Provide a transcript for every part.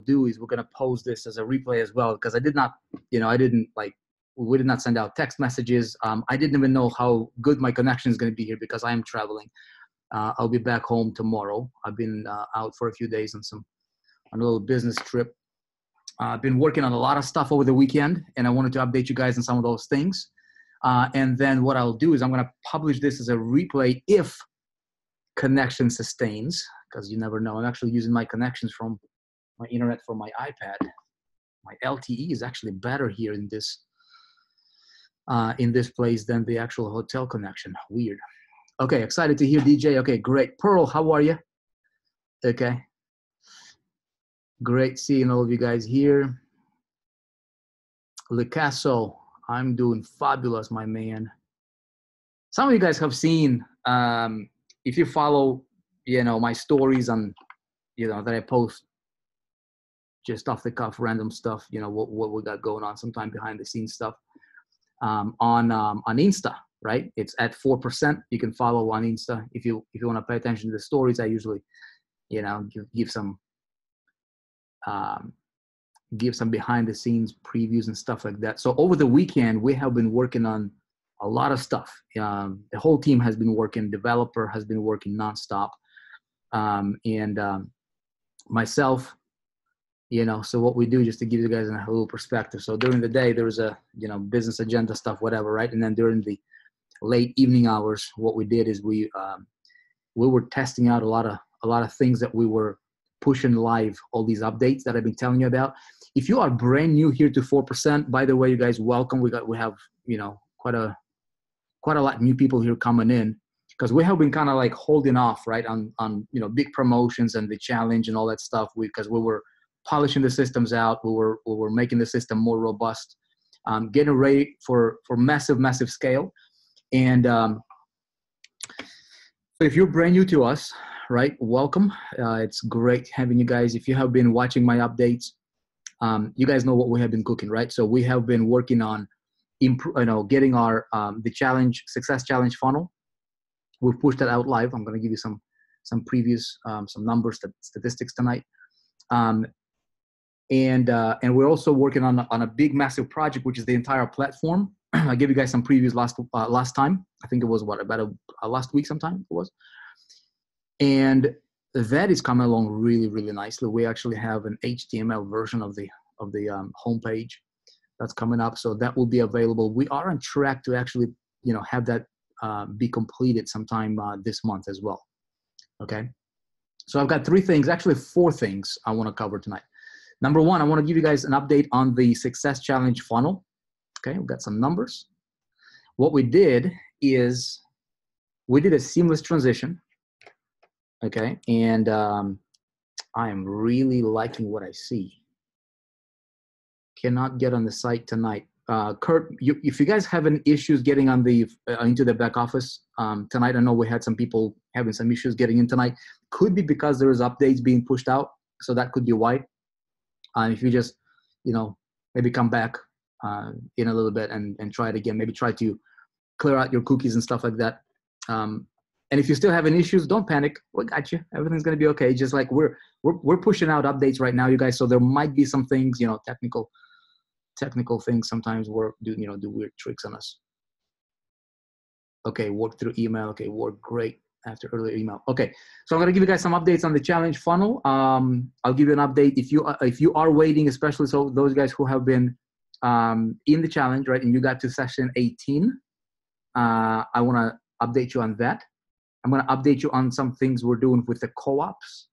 do is we're going to post this as a replay as well, because I did not, I didn't we did not send out text messages. I didn't even know how good my connection is going to be here because I am traveling. I'll be back home tomorrow. I've been out for a few days on a little business trip. I've been working on a lot of stuff over the weekend, and I wanted to update you guys on some of those things. And then what I'll do is I'm going to publish this as a replay if connection sustains, because you never know. I'm actually using my connections from my internet from my iPad. My LTE is actually better here in this place than the actual hotel connection. Weird. Okay, excited to hear DJ. Okay, great. Pearl, how are you? Okay. Great seeing all of you guys here. Licasso, I'm doing fabulous, my man. Some of you guys have seen, if you follow, my stories on, that I post just off the cuff, random stuff, what we got going on, sometime behind the scenes stuff, on Insta, right? It's at 4%. You can follow on Insta. If you want to pay attention to the stories, I usually, give some behind the scenes previews and stuff like that. So over the weekend, we have been working on a lot of stuff. The whole team has been working, developer has been working nonstop. And myself, so what we do, just to give you guys a little perspective. So during the day, there was a, business agenda stuff, whatever, right? And then during the late evening hours, what we did is we were testing out a lot of things that we were pushing live, all these updates that I've been telling you about. If you are brand new here to 4%, by the way, you guys, welcome. We have, quite a lot of new people here coming in, because we have been kind of like holding off, right, on big promotions and the challenge and all that stuff, because we were polishing the systems out. We were making the system more robust, getting ready for massive scale. And so if you're brand new to us, right, welcome. It's great having you guys. If you have been watching my updates, you guys know what we have been cooking, right? So we have been working on getting our the success challenge funnel. We've pushed that out live. I'm going to give you some previews, some numbers, statistics tonight. And we're also working on a big, massive project, which is the entire platform. I gave you guys some previews last time. I think it was about last week sometime it was. And that is coming along really, really nicely. We actually have an HTML version of the homepage that's coming up, so that will be available. We are on track to actually, have that be completed sometime this month as well. Okay, so I've got 4 things I want to cover tonight. Number one, I want to give you guys an update on the Success Challenge funnel. Okay, we've got some numbers. What we did is we did a seamless transition. Okay, and I am really liking what I see. Cannot get on the site tonight. Kurt, if you guys have any issues getting on into the back office tonight, I know we had some people having some issues getting in tonight. Could be because there is updates being pushed out, so that could be why. If you just, maybe come back in a little bit and try it again. Maybe try to clear out your cookies and stuff like that. And if you're still having issues, don't panic. We got you. Everything's gonna be okay. Just like we're pushing out updates right now, you guys. So there might be some things, technical things sometimes do weird tricks on us. Okay, work through email. Okay, work great after earlier email. Okay, so I'm gonna give you guys some updates on the challenge funnel. I'll give you an update if you are waiting, especially so those guys who have been in the challenge, right, and you got to session 18. I want to update you on that. I'm going to update you on some things we're doing with the co-ops,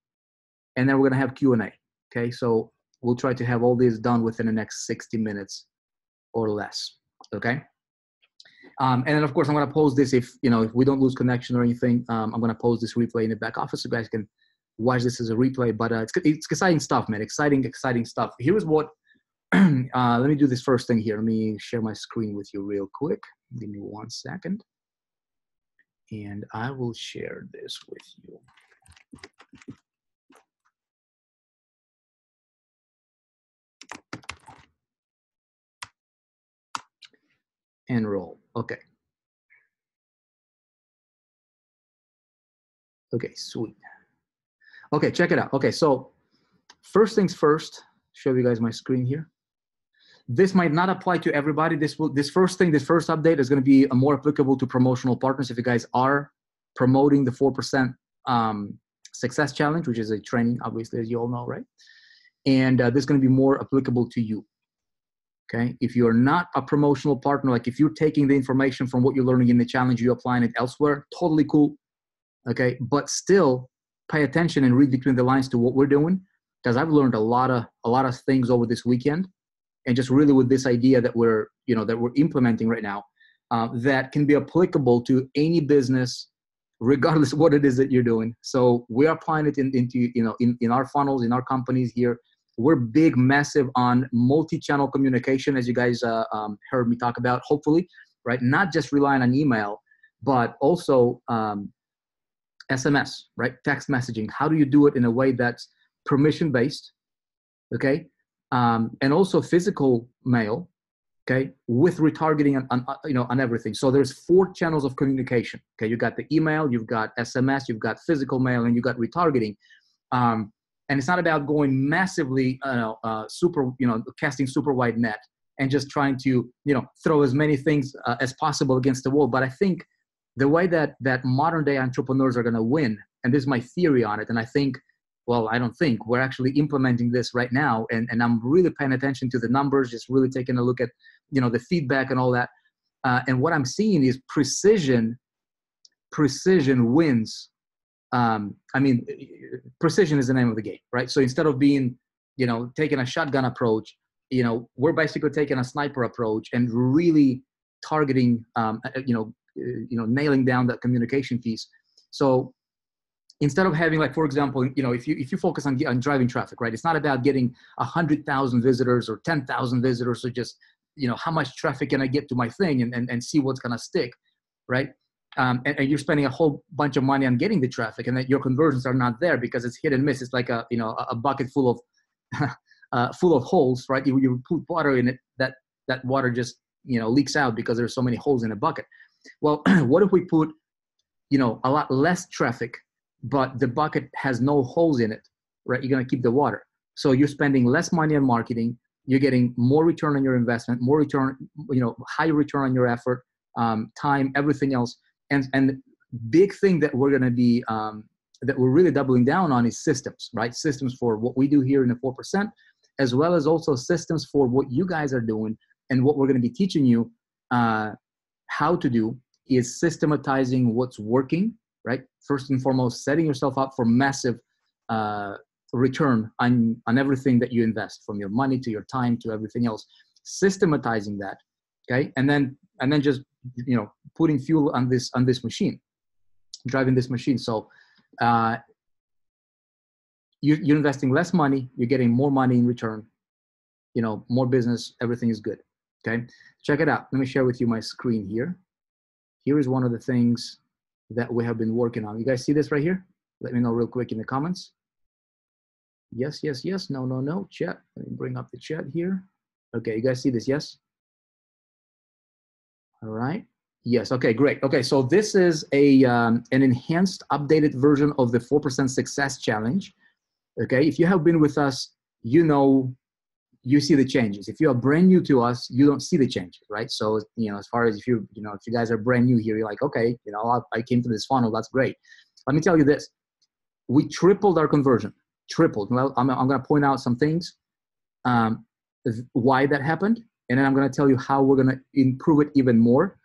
and then we're going to have Q&A. Okay, so we'll try to have all this done within the next 60 minutes or less. Okay, and then of course I'm going to post this if we don't lose connection or anything. I'm going to post this replay in the back office so you guys can watch this as a replay. But it's exciting stuff, man. Exciting stuff. Here's what. Let me do this first thing here. Let me share my screen with you real quick. Give me 1 second. And I will share this with you. Enroll. Okay. Okay, sweet. Okay, check it out. Okay, so first things first, show you guys my screen here. This might not apply to everybody. This first update is going to be more applicable to promotional partners. If you guys are promoting the 4% Success Challenge, which is a training, obviously, as you all know, right? And this is going to be more applicable to you. Okay. If you're not a promotional partner, like if you're taking the information from what you're learning in the challenge, you're applying it elsewhere, totally cool. Okay. But still pay attention and read between the lines to what we're doing, because I've learned a lot of things over this weekend, and just really with this idea that we're implementing right now, that can be applicable to any business, regardless of what it is that you're doing. So we are applying it into in our funnels, in our companies here. We're big, massive on multi-channel communication, as you guys heard me talk about, hopefully, right? Not just relying on email, but also SMS, right? Text messaging. How do you do it in a way that's permission-based, okay? And also physical mail, okay, with retargeting on everything. So there's 4 channels of communication, okay? You got the email, you've got SMS, you've got physical mail, and you got retargeting. And it's not about going massively, casting super wide net and just trying to, throw as many things as possible against the wall. But I think the way that modern day entrepreneurs are going to win, and this is my theory on it, and we're actually implementing this right now, and I'm really paying attention to the numbers, just really taking a look at, the feedback and all that. And what I'm seeing is precision wins. Precision is the name of the game, right? So instead of being, taking a shotgun approach, we're basically taking a sniper approach and really targeting, nailing down that communication piece. So instead of having, like, for example, if you focus on driving traffic, right? It's not about getting 100,000 visitors or 10,000 visitors, or just, how much traffic can I get to my thing and see what's going to stick, right? And you're spending a whole bunch of money on getting the traffic, and that your conversions are not there because it's hit and miss. It's like a bucket full of holes, right? You put water in it, that water just leaks out because there's so many holes in a bucket. Well, what if we put a lot less traffic, but the bucket has no holes in it, right? You're going to keep the water. So you're spending less money on marketing. You're getting more return on your investment, more return, higher return on your effort, time, everything else. And big thing that we're going to be, that we're really doubling down on is systems, right? Systems for what we do here in the 4%, as well as also systems for what you guys are doing. And what we're going to be teaching you how to do is systematizing what's working, right? First and foremost, setting yourself up for massive return on everything that you invest, from your money to your time to everything else. Systematizing that, okay? And then just putting fuel on this machine, driving this machine. So you're investing less money, you're getting more money in return, more business, everything is good. Okay, check it out. Let me share with you my screen here. Here is one of the things that we have been working on. You guys see this right here? Let me know real quick in the comments. Yes, yes, yes. No, no, no. Chat. Let me bring up the chat here. Okay, you guys see this? Yes. All right. Yes. Okay, great. Okay, so this is an enhanced, updated version of the 4% Success Challenge. Okay, if you have been with us, you see the changes. If you are brand new to us, you don't see the changes, right? So, as far as if you guys are brand new here, you're like, okay, I came to this funnel, that's great. Let me tell you this: we tripled our conversion, tripled. Well, I'm going to point out some things, why that happened, and then I'm going to tell you how we're going to improve it even more.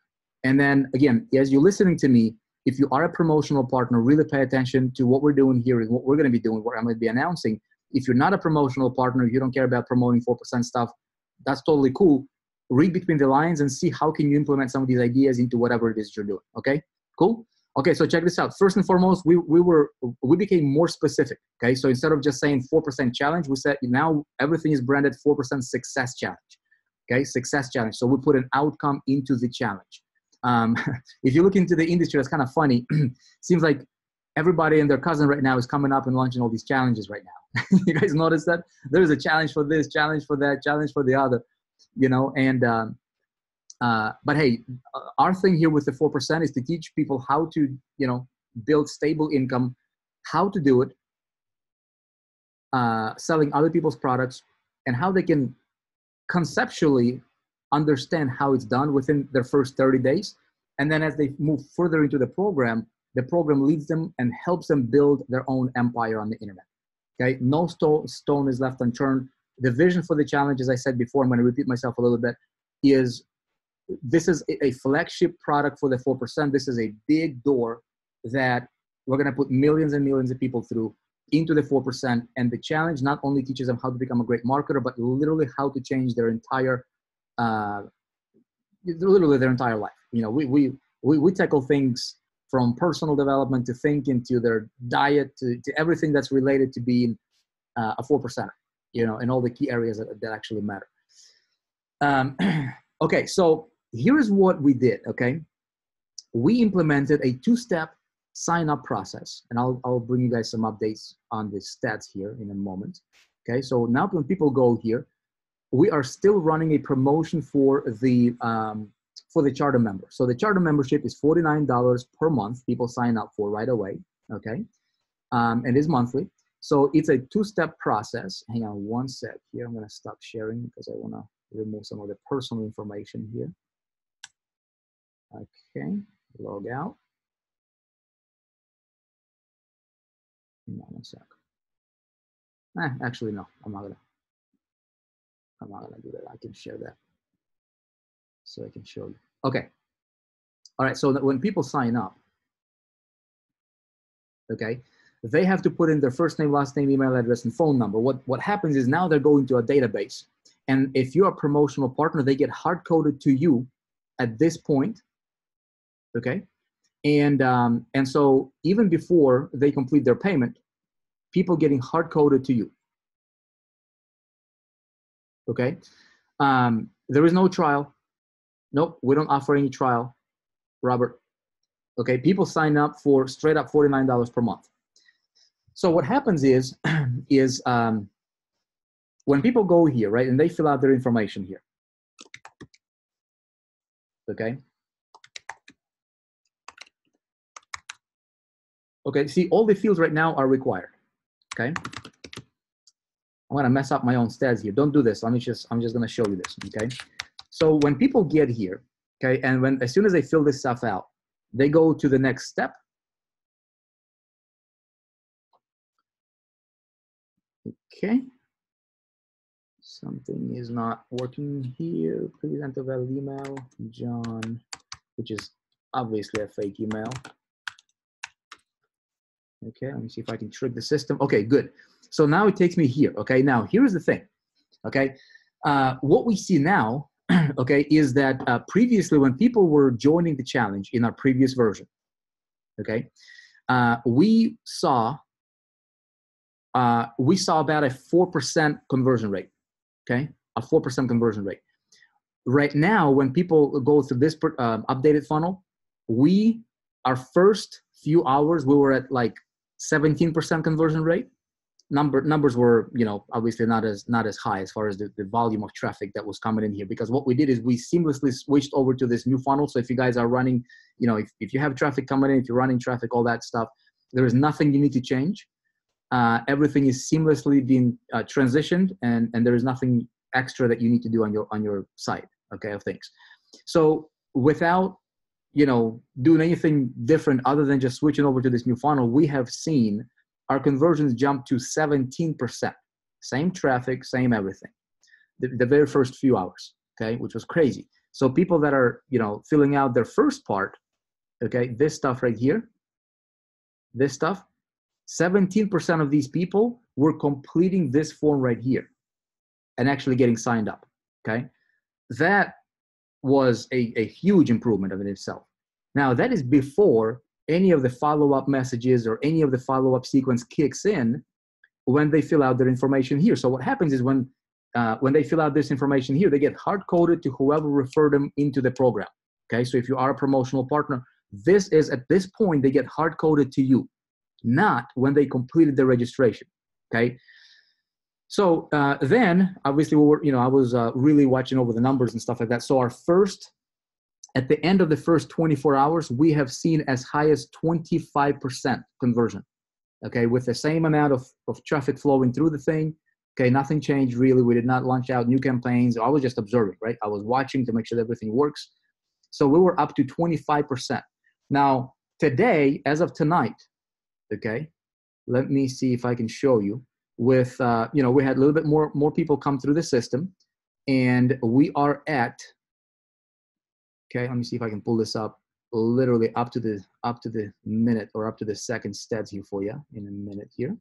And then again, as you're listening to me, if you are a promotional partner, really pay attention to what we're doing here and what we're going to be doing, what I'm going to be announcing. If you're not a promotional partner, you don't care about promoting 4% stuff, that's totally cool. Read between the lines and see how can you implement some of these ideas into whatever it is you're doing. Okay, cool. Okay, so check this out. First and foremost, we became more specific. Okay, so instead of just saying 4% challenge, we said now everything is branded 4% Success Challenge. Okay, Success Challenge. So we put an outcome into the challenge. If you look into the industry, that's kind of funny. Seems like everybody and their cousin right now is coming up and launching all these challenges right now. You guys notice that? There's a challenge for this, challenge for that, challenge for the other, but hey, our thing here with the 4% is to teach people how to, build stable income, how to do it, selling other people's products, and how they can conceptually understand how it's done within their first 30 days. And then as they move further into the program leads them and helps them build their own empire on the internet. Okay, no stone is left unturned. The vision for the challenge, as I said before, I'm going to repeat myself a little bit, is this is a flagship product for the 4%. This is a big door that we're going to put millions and millions of people through into the 4%. And the challenge not only teaches them how to become a great marketer, but literally how to change their entire, literally their entire life. You know, we tackle things from personal development to thinking to their diet to everything that's related to being a 4%, you know, in all the key areas that actually matter. Okay, so here's what we did, okay? We implemented a 2-step sign-up process, and I'll bring you guys some updates on the stats here in a moment, okay? So now when people go here, we are still running a promotion for the charter member. So the charter membership is $49 per month. People sign up for right away, okay? And it's monthly. So it's a 2-step process. Hang on one sec here. I'm gonna stop sharing because I wanna remove some of the personal information here. Okay, log out. Hang on one sec. Actually, no, I'm not gonna do that. I can share that so I can show you. Okay. All right, so that when people sign up, okay, they have to put in their first name, last name, email address, and phone number. What happens is now they're going to a database. And if you're a promotional partner, they get hard-coded to you at this point, okay? And so even before they complete their payment, people getting hard-coded to you, okay? There is no trial. Nope, we don't offer any trial, Robert. Okay, people sign up for straight up $49 per month. So what happens is when people go here, right, and they fill out their information here, okay? Okay, see, all the fields right now are required, okay? I'm gonna mess up my own stats here. Don't do this. I'm just gonna show you this, okay? So when people get here, okay, and as soon as they fill this stuff out, they go to the next step. Okay. Something is not working here. Please enter valid email, John, which is obviously a fake email. Okay, let me see if I can trick the system. Okay, good. So now it takes me here. Okay, now here's the thing. Okay, what we see now, okay, is that previously when people were joining the challenge in our previous version, okay, we saw about a 4% conversion rate. Okay, a 4% conversion rate. Right now, when people go through this updated funnel, our first few hours, we were at like 17% conversion rate. Numbers were, you know, obviously not as high as far as the volume of traffic that was coming in here, because what we did is we seamlessly switched over to this new funnel. So if you guys are running, you know, if you have traffic coming in, if you're running traffic, all that stuff, there is nothing you need to change. Everything is seamlessly being transitioned, and there is nothing extra that you need to do on your side, okay, of things. So without, you know, doing anything different other than just switching over to this new funnel, we have seen our conversions jump to 17%. Same traffic, same everything. The very first few hours, okay, which was crazy. So people that are, you know, filling out their first part, okay, this stuff right here, this stuff, 17% of these people were completing this form right here and actually getting signed up, okay? That was a huge improvement of it itself. Now, that is before any of the follow-up messages or any of the follow-up sequence kicks in when they fill out their information here. So what happens is when they fill out this information here, they get hard-coded to whoever referred them into the program, okay? So if you are a promotional partner, this is, at this point, they get hard-coded to you, not when they completed the registration, okay? So then, obviously, we were, you know, I was really watching over the numbers and stuff like that. So at the end of the first 24 hours, we have seen as high as 25% conversion, okay, with the same amount of traffic flowing through the thing. Okay, nothing changed really. We did not launch out new campaigns. I was just observing, right? I was watching to make sure that everything works. So we were up to 25%. Now, today, as of tonight, okay, let me see if I can show you. With, we had a little bit more people come through the system, and we are at, okay, let me see if I can pull this up, literally up to the minute or up to the second stats here for you in a minute here.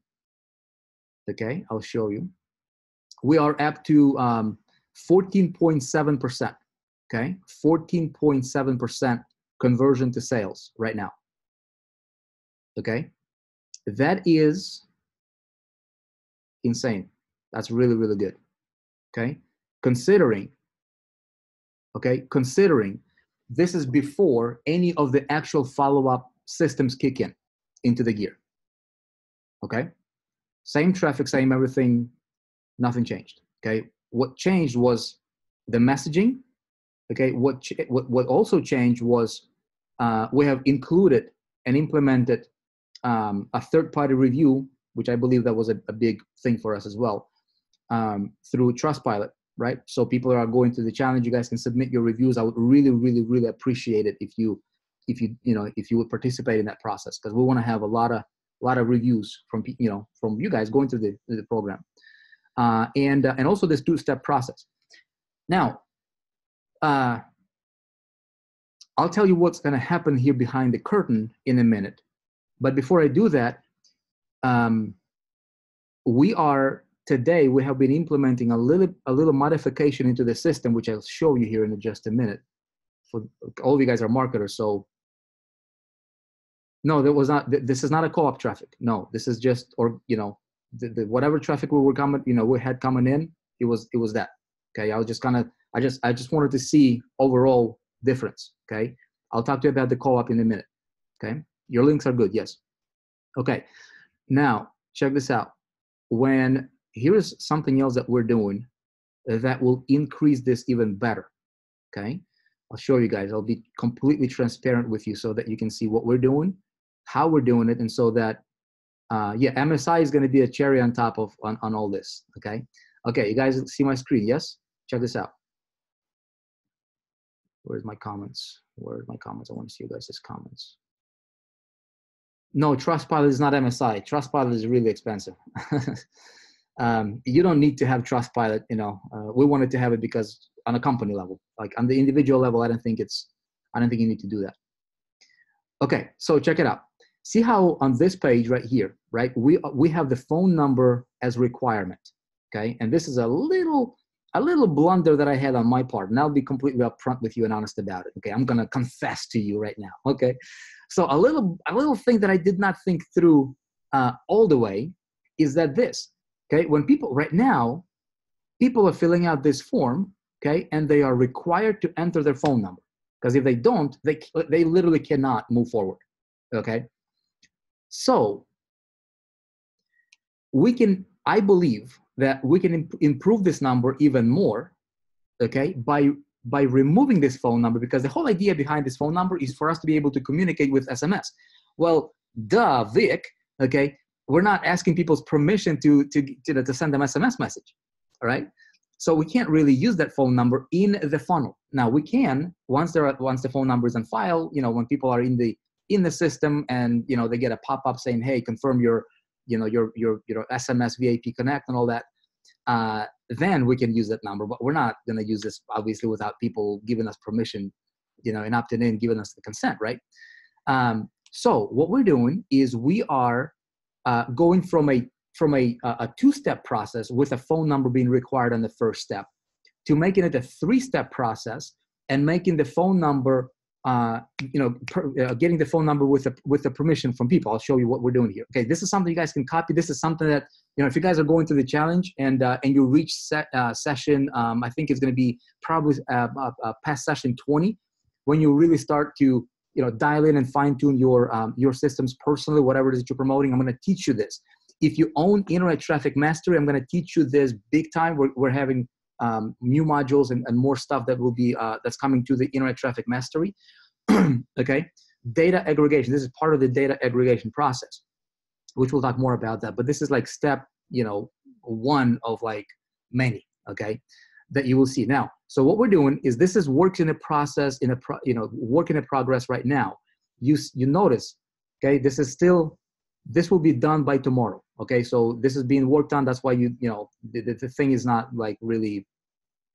Okay, I'll show you. We are up to 14.7%. Okay, 14.7% conversion to sales right now. Okay, that is insane. That's really, really good. Okay, considering this is before any of the actual follow-up systems kick in into the gear. Okay, same traffic, same everything, nothing changed. Okay, what changed was the messaging. Okay, what also changed was we have included and implemented a third-party review, which I believe that was a big thing for us as well, through Trustpilot, right? So people are going through the challenge. You guys can submit your reviews. I would really, really, really appreciate it if you would participate in that process, because we want to have a lot of reviews from you guys going through the program, and also this two-step process. Now, I'll tell you what's going to happen here behind the curtain in a minute. But before I do that, we have been implementing a little modification into the system, which I'll show you here in just a minute. For all of you guys are marketers, so no, this is not a co-op traffic. No, this is just, the whatever traffic we had coming in, it was that. Okay, I just wanted to see overall difference. Okay, I'll talk to you about the co-op in a minute. Okay, your links are good. Yes. Okay, now check this out. Here's something else that we're doing that will increase this even better. Okay, I'll show you guys. I'll be completely transparent with you so that you can see what we're doing, how we're doing it, and so that MSI is going to be a cherry on top on all this. Okay, you guys see my screen? Yes. Check this out. Where's my comments? I want to see you guys' comments. No, Trustpilot is not MSI. Trustpilot is really expensive. You don't need to have Trustpilot. We wanted to have it because on a company level, like on the individual level, I don't think you need to do that. Okay, so check it out. See how on this page right here, right? We have the phone number as requirement. Okay, and this is a little blunder that I had on my part, and I'll be completely upfront with you and honest about it. Okay, I'm gonna confess to you right now. Okay, so a little thing that I did not think through all the way is that this. Okay, when people are filling out this form, okay, and they are required to enter their phone number, because if they don't, they literally cannot move forward. Okay, so I believe that we can improve this number even more, okay, by removing this phone number, because the whole idea behind this phone number is for us to be able to communicate with SMS. Well, duh, Vic, okay, we're not asking people's permission to send them SMS message, all right? So we can't really use that phone number in the funnel. Now we can once the phone number is on file. When people are in the system and they get a pop-up saying, hey, confirm your SMS VIP Connect and all that, then we can use that number. But we're not going to use this obviously without people giving us permission, and opting in, giving us the consent, right? So what we're doing is we are going from a two-step process with a phone number being required on the first step to making it a three-step process and making the phone number getting the phone number with the permission from people. I'll show you what we're doing here. Okay, this is something you guys can copy. This is something that, if you guys are going through the challenge and you reach session, I think it's going to be probably past session 20, when you really start to dial in and fine tune your systems personally, whatever it is that you're promoting. I'm going to teach you this. If you own Internet Traffic Mastery, I'm going to teach you this big time. We're having new modules and more stuff that will be that's coming to the Internet Traffic Mastery. Okay, data aggregation. This is part of the data aggregation process. which we'll talk more about that. But this is like step, one of like many, okay, that you will see now. So what we're doing is this is works in a process, work in a progress right now. You notice, okay, this will be done by tomorrow. Okay, so this is being worked on. That's why the thing is not like really,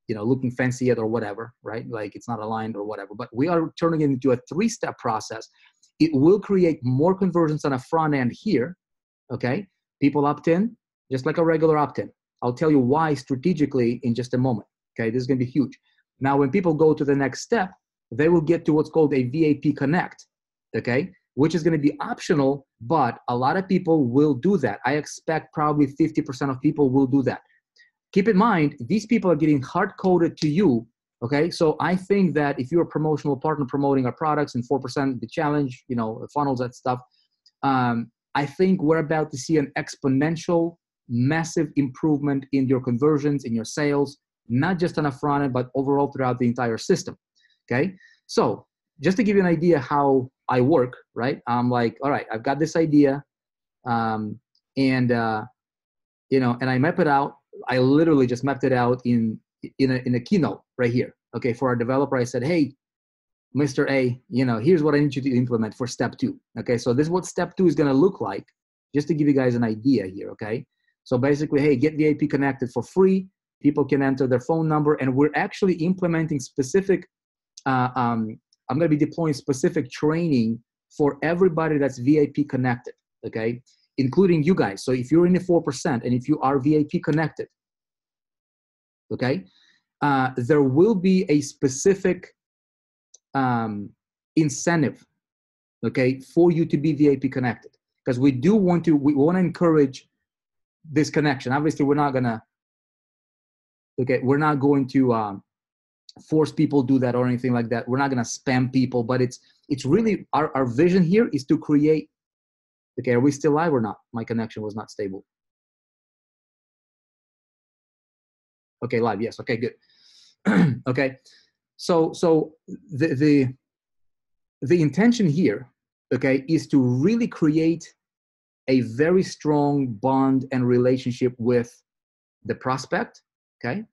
looking fancy yet or whatever, right? Like it's not aligned or whatever. But we are turning it into a 3-step process. It will create more conversions on a front end here. Okay, people opt in just like a regular opt-in. I'll tell you why strategically in just a moment. Okay, this is going to be huge. Now, when people go to the next step, they will get to what's called a VAP Connect. Okay, which is going to be optional, but a lot of people will do that. I expect probably 50% of people will do that. Keep in mind, these people are getting hard-coded to you, okay? So I think that if you're a promotional partner promoting our products and 4%, the challenge, funnels, that stuff, I think we're about to see an exponential, massive improvement in your conversions, in your sales, not just on a front end, but overall throughout the entire system, okay? So just to give you an idea how I work, right? I'm like, all right, I've got this idea, and I map it out. I literally just mapped it out in a keynote right here. Okay, for our developer, I said, hey, Mr. A, here's what I need you to implement for step 2. Okay, so this is what step 2 is going to look like, just to give you guys an idea here. Okay, so basically, hey, get VAP connected for free. People can enter their phone number, and we're actually implementing specific. I'm going to be deploying specific training for everybody that's VAP connected. Okay, including you guys. So if you're in the 4% and if you are VAP connected, okay, there will be a specific incentive, okay, for you to be VAP connected, because we want to encourage this connection. Obviously, we're not going to force people to do that or anything like that. We're not going to spam people, but it's really our vision here is to create. Okay, are we still live or not? My connection was not stable. Okay, live, yes. Okay, good. Okay, so the intention here, okay, is to really create a very strong bond and relationship with the prospect, okay,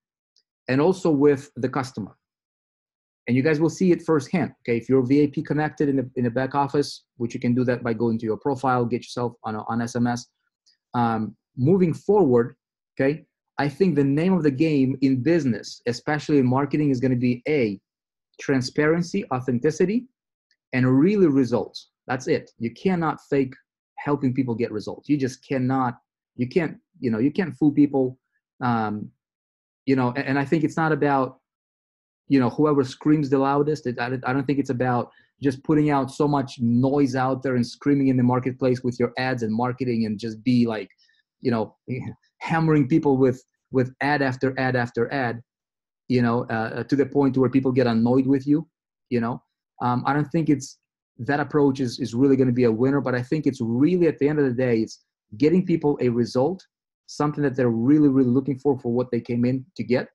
and also with the customer. And you guys will see it firsthand. Okay, if you're VAP connected in the back office, which you can do that by going to your profile, get yourself on SMS. Moving forward, okay, I think the name of the game in business, especially in marketing, is going to be transparency, authenticity, and really results. That's it. You cannot fake helping people get results. You just cannot. You can't fool people. And I think it's not about whoever screams the loudest. I don't think it's about just putting out so much noise out there and screaming in the marketplace with your ads and marketing and just be like, hammering people with ad after ad after ad, to the point where people get annoyed with you. I don't think that approach is really going to be a winner, but I think it's really, at the end of the day, it's getting people a result, something that they're really, really looking for what they came in to get.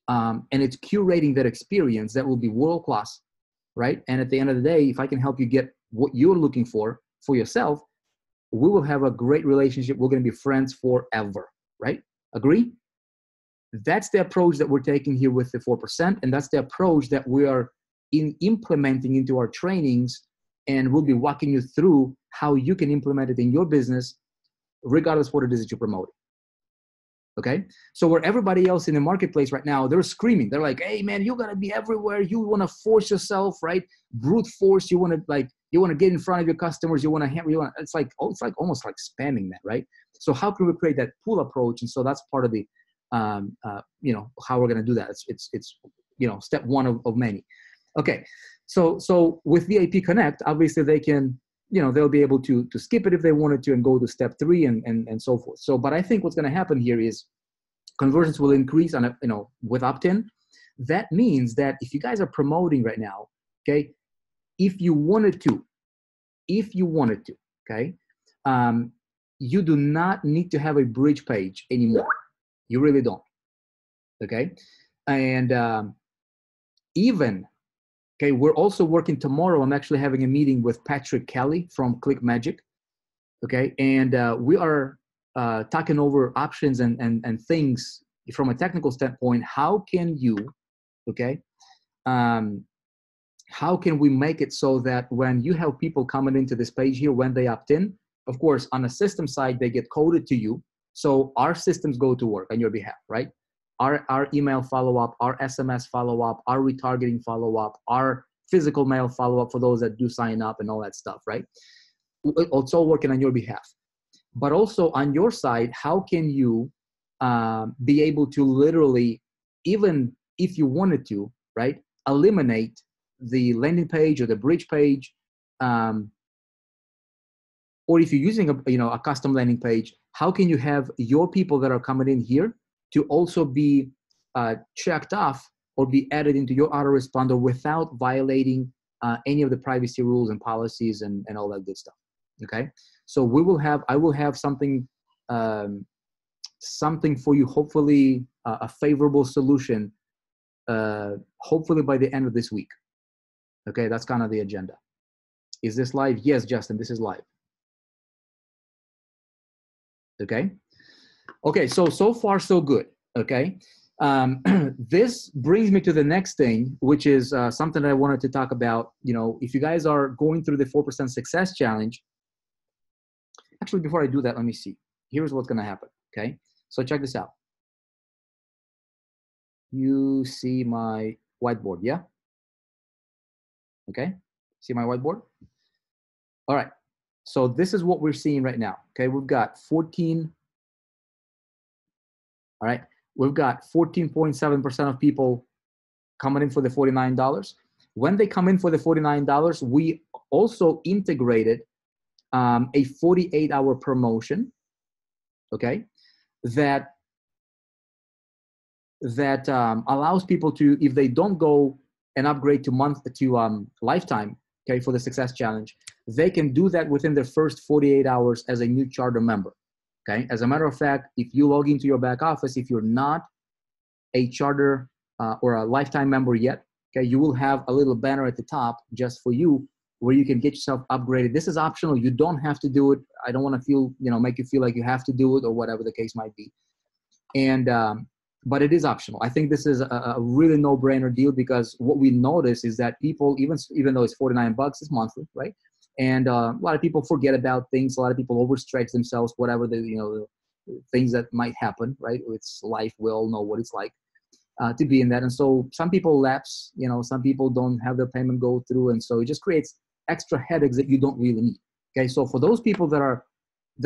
And it's curating that experience that will be world-class, right? And at the end of the day, if I can help you get what you're looking for yourself, we will have a great relationship. We're going to be friends forever, right? Agree? That's the approach that we're taking here with the 4%. And that's the approach that we are implementing into our trainings. And we'll be walking you through how you can implement it in your business, regardless of what it is that you're promoting. Okay, so where everybody else in the marketplace right now, they're screaming. They're like, "Hey, man, you gotta be everywhere. You want to force yourself, right? Brute force. You want to get in front of your customers. It's like almost like spamming that, right? So how can we create that pull approach? And so that's part of the, how we're gonna do that. It's step one of many. Okay, so with VAP Connect, obviously they can. They'll be able to skip it if they wanted to and go to step 3 and so forth. So, but I think what's going to happen here is conversions will increase with opt-in. That means that if you guys are promoting right now, okay, if you wanted to, okay, you do not need to have a bridge page anymore. You really don't. Okay, and even. Okay, we're also working tomorrow. I'm actually having a meeting with Patrick Kelly from ClickMagick. Okay, and we are talking over options and things from a technical standpoint. How can you, okay, how can we make it so that when you have people coming into this page here, when they opt in, of course, on the system side, they get coded to you. So our systems go to work on your behalf, right? Our email follow-up, our SMS follow-up, our retargeting follow-up, our physical mail follow-up for those that do sign up and all that stuff, right? It's all working on your behalf. But also on your side, how can you be able to literally, even if you wanted to, right, eliminate the landing page or the bridge page, or if you're using a custom landing page, how can you have your people that are coming in here to also be checked off or be added into your autoresponder without violating any of the privacy rules and policies and all that good stuff? Okay, so I will have something something for you, hopefully a favorable solution, hopefully by the end of this week. Okay, that's kind of the agenda. Is this live? Yes, Justin, this is live. Okay. Okay, so far so good. Okay. This brings me to the next thing, which is something that I wanted to talk about. You know, if you guys are going through the 4% Success Challenge, actually, before I do that, let me see. Here's what's going to happen. Okay, so check this out. You see my whiteboard, yeah? Okay, see my whiteboard? All right, so this is what we're seeing right now. Okay, we've got 14. All right, we've got 14.7% of people coming in for the $49. When they come in for the $49, we also integrated a 48-hour promotion, okay, that allows people to, if they don't go and upgrade to lifetime, okay, for the Success Challenge, they can do that within their first 48 hours as a new charter member. Okay. As a matter of fact, if you log into your back office, if you're not a charter or a lifetime member yet, okay, you will have a little banner at the top just for you where you can get yourself upgraded. This is optional. You don't have to do it. I don't want to make you feel like you have to do it or whatever the case might be. And, but it is optional. I think this is a really no-brainer deal, because what we notice is that people, even though it's $49, it's monthly, right? And a lot of people forget about things. A lot of people overstretch themselves, whatever the things that might happen, right? It's life. We all know what it's like to be in that. And so some people lapse, some people don't have their payment go through. And so it just creates extra headaches that you don't really need. Okay. So for those people that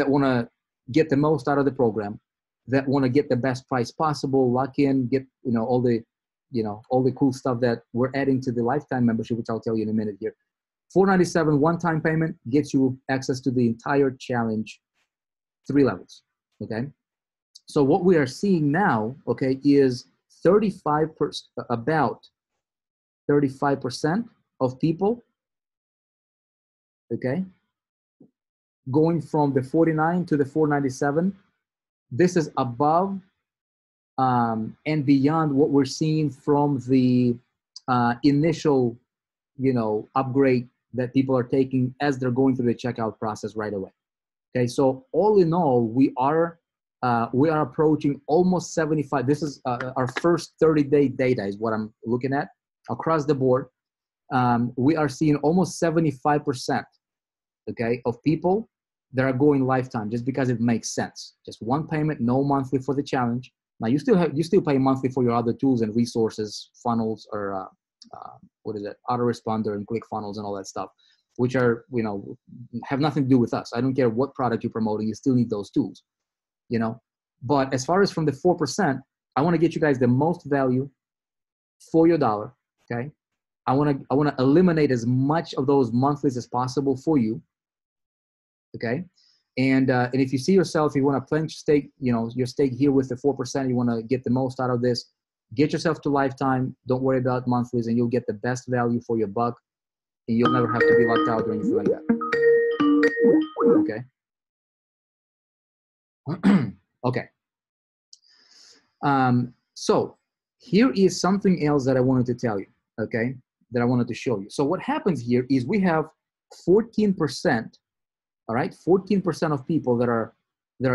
want to get the most out of the program, that want to get the best price possible, lock in, get, all the cool stuff that we're adding to the lifetime membership, which I'll tell you in a minute here. $497 one-time payment gets you access to the entire challenge, 3 levels, okay? So what we are seeing now, okay, is about 35% of people, okay, going from the 49 to the 497. This is above and beyond what we're seeing from the initial, upgrade that people are taking as they're going through the checkout process right away. Okay, so all in all, we are approaching almost 75. This is our first 30-day data is what I'm looking at across the board. We are seeing almost 75%, okay, of people that are going lifetime just because it makes sense. Just one payment, no monthly for the challenge. Now you still pay monthly for your other tools and resources, funnels, or autoresponder and ClickFunnels and all that stuff, which are, have nothing to do with us. I don't care what product you're promoting, you still need those tools, But as far as from the 4%, I want to get you guys the most value for your dollar, okay? I want to eliminate as much of those monthlies as possible for you, okay? And if you see yourself, you want to pledge stake, your stake here with the 4%, you want to get the most out of this, get yourself to lifetime. Don't worry about monthlies, and you'll get the best value for your buck, and you'll never have to be locked out or anything like that. Okay. Okay. So here is something else that I wanted to tell you, okay, that I wanted to show you. So what happens here is we have 14% all right? 14% of people that are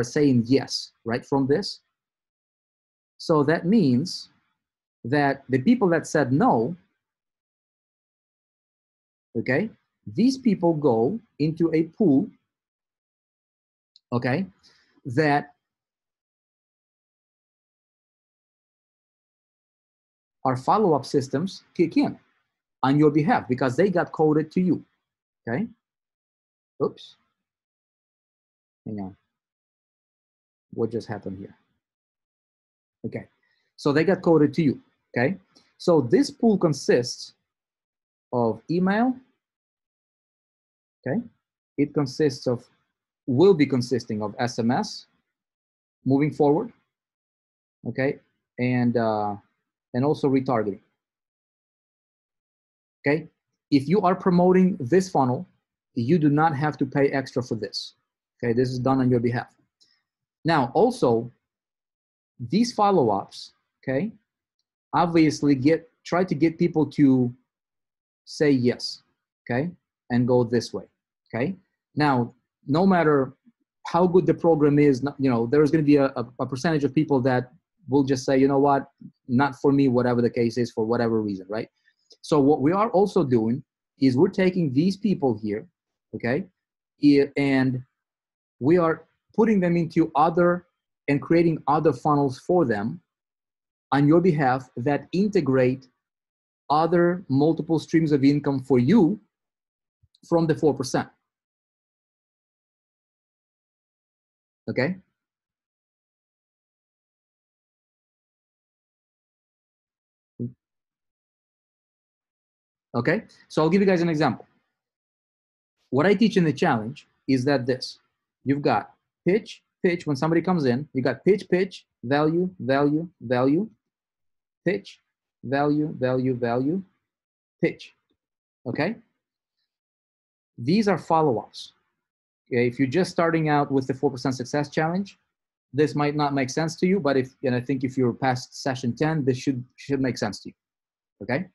saying yes, right, from this. So that means that the people that said no, okay, these people go into a pool, okay, that our follow-up systems kick in on your behalf because they got coded to you, okay? Oops. Hang on. What just happened here? Okay. So they got coded to you, okay? So this pool consists of email, okay? It consists of, will be consisting of SMS moving forward, okay? And also retargeting, okay? If you are promoting this funnel, you do not have to pay extra for this, okay? This is done on your behalf. Now, also, these follow-ups, okay, obviously try to get people to say yes, okay, and go this way, okay? Now, no matter how good the program is, you know, there's going to be a percentage of people that will just say, you know what, not for me, whatever the case is, for whatever reason, right? So what we are also doing is we're taking these people here, okay, and we are putting them into other and creating other funnels for them on your behalf that integrate other multiple streams of income for you from the 4%. Okay? Okay? So I'll give you guys an example. What I teach in the challenge is that this. You've got pitch, pitch, when somebody comes in, you got pitch, pitch, value, value, value, pitch, value, value, value, pitch. Okay? These are follow-ups. Okay? If you're just starting out with the 4% success challenge, this might not make sense to you, but I think if you're past session 10, this should make sense to you. Okay?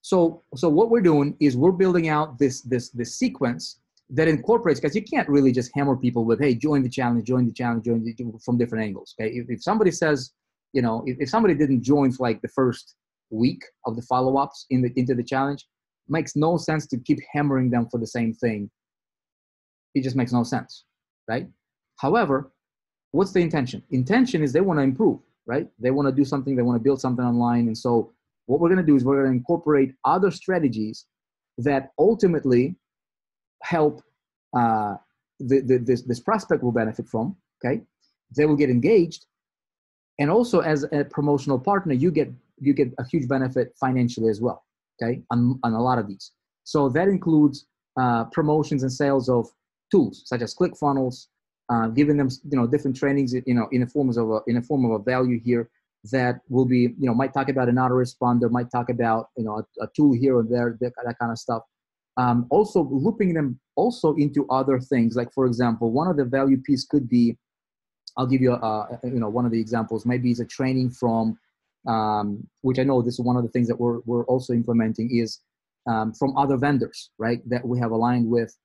So what we're doing is we're building out this sequence that incorporates, because you can't really just hammer people with, hey, join the challenge, from different angles. Okay, if somebody says, you know, if somebody didn't join for like the first week of the follow-ups into the challenge, makes no sense to keep hammering them for the same thing. It just makes no sense, right? However, what's the intention? Intention is they want to improve, right? They want to do something, they want to build something online, and so what we're going to do is we're going to incorporate other strategies that ultimately help this prospect will benefit from, okay? They will get engaged. And also as a promotional partner, you get a huge benefit financially as well, okay, on a lot of these. So that includes promotions and sales of tools such as ClickFunnels, giving them, you know, different trainings, you know, in a form of a value here that will be, you know, might talk about an autoresponder, might talk about, you know, a tool here or there, that kind of stuff. Also looping them also into other things. Like, for example, one of the value piece could be, I'll give you, you know, one of the examples, maybe it's a training from, which I know this is one of the things that we're also implementing is from other vendors, right, that we have aligned with.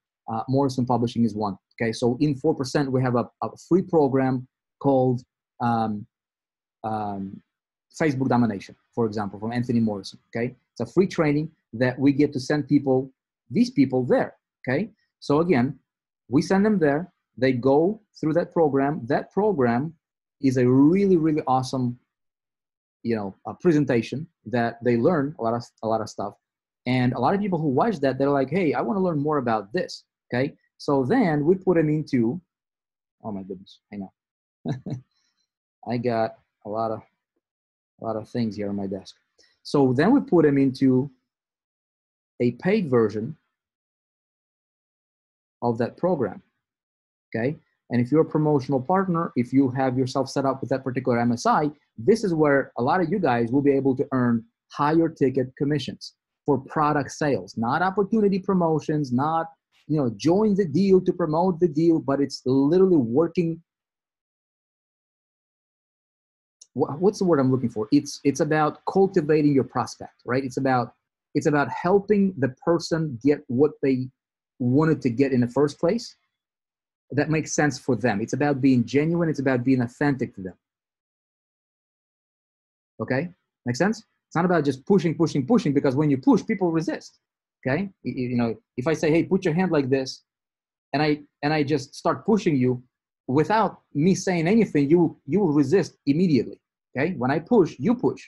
Morrison Publishing is one. Okay, so in 4%, we have a free program called Facebook Domination, for example, from Anthony Morrison. Okay, it's a free training that we get to send these people there. Okay, so again, we send them there. They go through that program. That program is a really, really awesome, you know, a presentation that they learn a lot of stuff. And a lot of people who watch that, they're like, hey, I want to learn more about this. Okay, so then we put them into, oh my goodness, hang on. I got a lot of things here on my desk. So then we put them into a paid version of that program. Okay, and if you're a promotional partner, if you have yourself set up with that particular MSI, this is where a lot of you guys will be able to earn higher ticket commissions for product sales, not opportunity promotions, not, you know, join the deal to promote the deal, but it's literally working. What's the word I'm looking for? It's about cultivating your prospect, right? It's about helping the person get what they wanted to get in the first place, that makes sense for them. It's about being genuine. It's about being authentic to them. Okay, make sense? It's not about just pushing, pushing, pushing, because when you push, people resist. Okay, you know, if I say, hey, put your hand like this, and I just start pushing you without me saying anything, you will resist immediately. Okay, when I push, you push.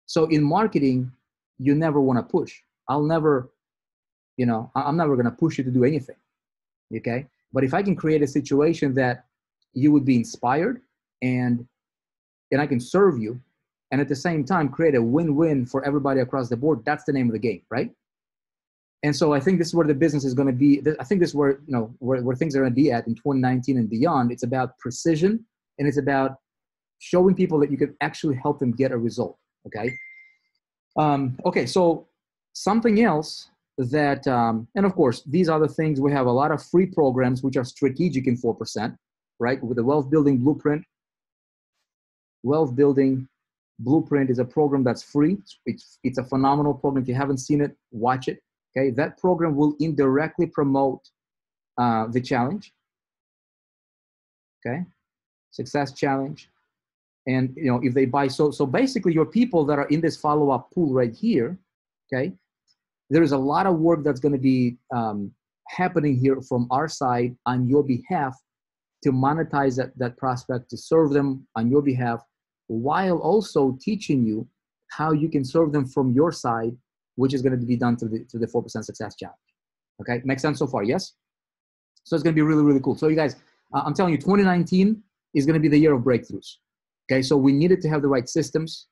So in marketing, you never want to push. I'll never, you know, I'm never going to push you to do anything. Okay, but if I can create a situation that you would be inspired and I can serve you, and at the same time create a win-win for everybody across the board, that's the name of the game, right? And so I think this is where the business is going to be. I think this is where, you know, where things are going to be at in 2019 and beyond. It's about precision, and it's about showing people that you can actually help them get a result. Okay. Okay. So something else that, and of course, these are the things. We have a lot of free programs which are strategic in 4%, right? With the Wealth Building Blueprint. Wealth Building Blueprint is a program that's free. It's a phenomenal program. If you haven't seen it, watch it. Okay, that program will indirectly promote the challenge. Okay, Success Challenge, and you know, if they buy, so basically your people that are in this follow-up pool right here. Okay, there is a lot of work that's going to be happening here from our side on your behalf to monetize that prospect, to serve them on your behalf, while also teaching you how you can serve them from your side, which is going to be done through the 4% Success Challenge. Okay, makes sense so far? Yes. So it's going to be really, really cool. So you guys, I'm telling you, 2019 is going to be the year of breakthroughs. Okay, so we needed to have the right systems,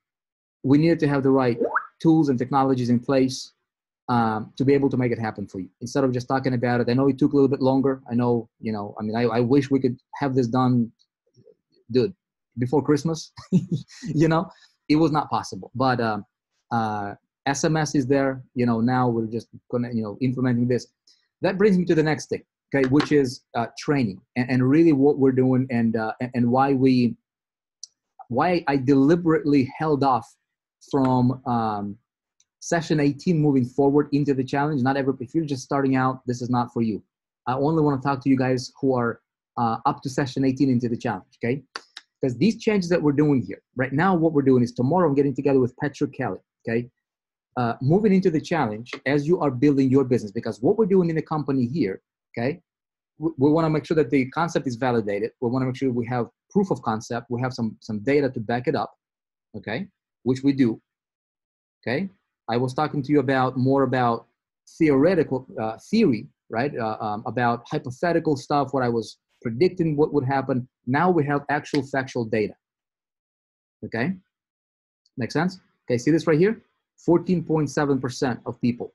we needed to have the right tools and technologies in place to be able to make it happen for you. Instead of just talking about it, I know it took a little bit longer. I know, you know, I mean, I wish we could have this done, dude, before Christmas. You know, it was not possible. But SMS is there. You know, now we're just gonna, you know, implementing this. That brings me to the next thing, okay, which is training, and really what we're doing, and why I deliberately held off from session 18 moving forward into the challenge. If you're just starting out, this is not for you. I only want to talk to you guys who are up to session 18 into the challenge, okay? Because these changes that we're doing here, right now, what we're doing is tomorrow I'm getting together with Petra Kelly, okay? Moving into the challenge as you are building your business, because what we're doing in the company here, okay, we want to make sure that the concept is validated. We want to make sure we have proof of concept. We have some data to back it up, okay, which we do, okay? I was talking to you more about theoretical theory, right? About hypothetical stuff, what I was predicting what would happen. Now we have actual factual data, okay? Make sense? Okay, see this right here? 14.7% of people.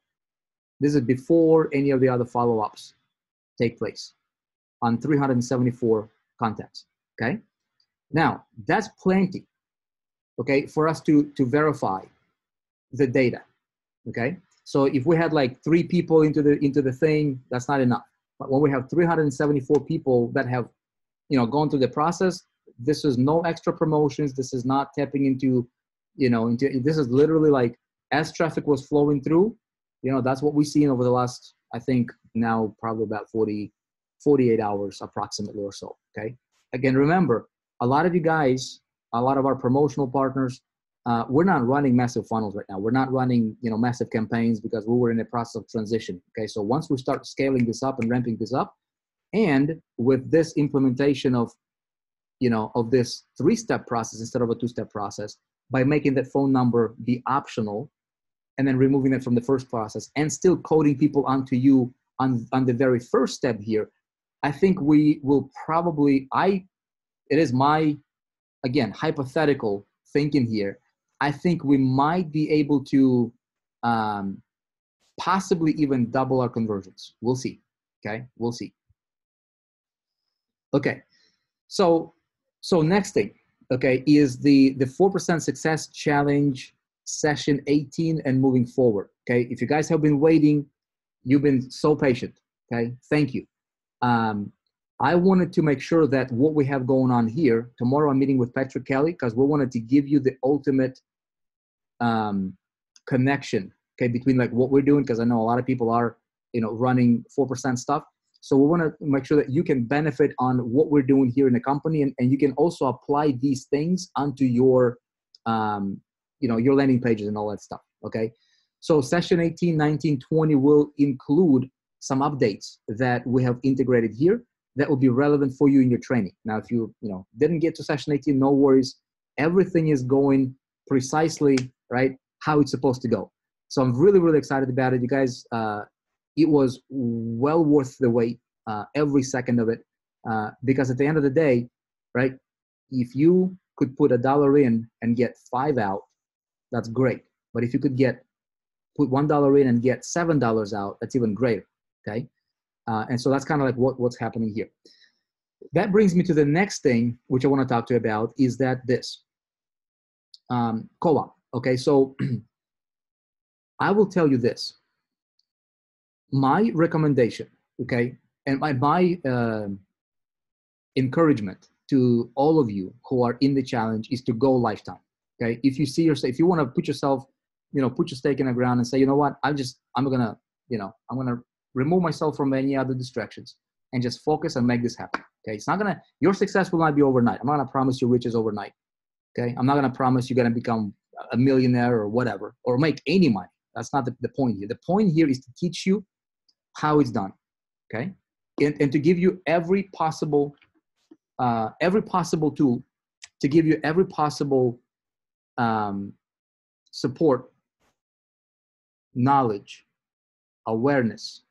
This is before any of the other follow-ups take place on 374 contacts, okay? Now, that's plenty, okay, for us to verify the data, okay? So if we had like 3 people into the thing, that's not enough. But when we have 374 people that have, you know, gone through the process, this is no extra promotions. This is not tapping into, you know, this is literally like, as traffic was flowing through, you know, that's what we've seen over the last, I think now probably about 48 hours approximately or so, okay? Again, remember, a lot of you guys, a lot of our promotional partners, we're not running massive funnels right now. We're not running, you know, massive campaigns because we were in the process of transition, okay? So once we start scaling this up and ramping this up, and with this implementation of, you know, of this 3-step process instead of a 2-step process, by making that phone number be optional and then removing it from the first process and still coding people onto you on the very first step here, I think we will probably, it is my, again, hypothetical thinking here, I think we might be able to possibly even double our conversions. We'll see, okay? We'll see. Okay, so next thing, okay, is the 4% Success Challenge session 18 and moving forward, okay? If you guys have been waiting, you've been so patient, okay? Thank you. I wanted to make sure that what we have going on here, tomorrow I'm meeting with Petra Kelly because we wanted to give you the ultimate connection, okay, between like what we're doing, because I know a lot of people are, you know, running 4% stuff. So we want to make sure that you can benefit on what we're doing here in the company, and you can also apply these things onto your, your landing pages and all that stuff. Okay. So session 18, 19, 20 will include some updates that we have integrated here that will be relevant for you in your training. Now, if you didn't get to session 18, no worries. Everything is going precisely right how it's supposed to go. So I'm really, really excited about it. You guys, it was well worth the wait, every second of it, because at the end of the day, right, if you could put $1 in and get 5 out, that's great. But if you could put $1 in and get $7 out, that's even greater, okay? And so that's kind of like what's happening here. That brings me to the next thing, which I want to talk to you about, is that this co-op, okay? So I will tell you this. My recommendation, okay, and my encouragement to all of you who are in the challenge is to go lifetime, okay? If you see yourself, if you want to put yourself, put your stake in the ground and say, you know what, I'm gonna remove myself from any other distractions and just focus and make this happen, okay? It's not gonna, your success will not be overnight. I'm not gonna promise you riches overnight, okay? I'm not gonna promise you're gonna become a millionaire or whatever, or make any money. That's not the point here. The point here is to teach you how it's done, okay? And to give you every possible tool, to give you every possible support, knowledge, awareness,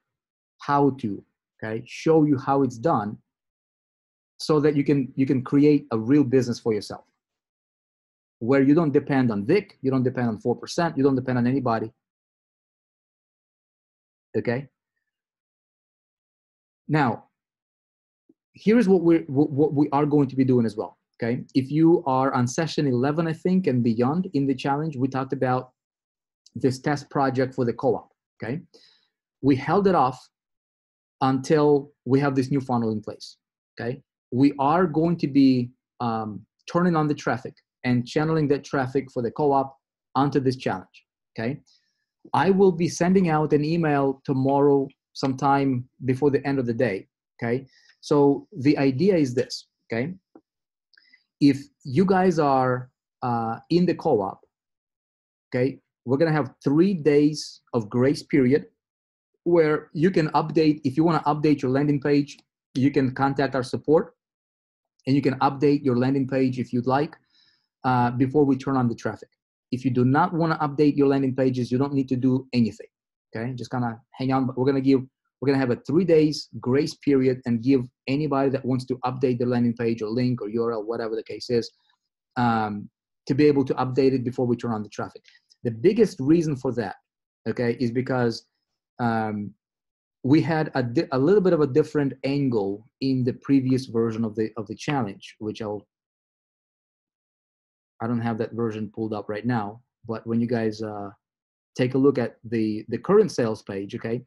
how to, okay? Show you how it's done so that you can create a real business for yourself where you don't depend on Vic, you don't depend on 4%, you don't depend on anybody, okay? Now, here's what we are going to be doing as well, okay? If you are on session 11, I think, and beyond in the challenge, we talked about this test project for the co-op, okay? We held it off until we have this new funnel in place, okay? We are going to be turning on the traffic and channeling that traffic for the co-op onto this challenge, okay? I will be sending out an email tomorrow sometime before the end of the day, okay? So the idea is this, okay? If you guys are in the co-op, okay, we're gonna have 3 days of grace period where you can update. If you wanna update your landing page, you can contact our support and you can update your landing page if you'd like before we turn on the traffic. If you do not wanna update your landing pages, you don't need to do anything, okay? Just kind of hang on. We're gonna have a 3 days grace period and give anybody that wants to update their landing page or link or URL, whatever the case is, to be able to update it before we turn on the traffic. The biggest reason for that, okay, is because we had a little bit of a different angle in the previous version of the challenge, which I don't have that version pulled up right now, but when you guys take a look at the current sales page, okay?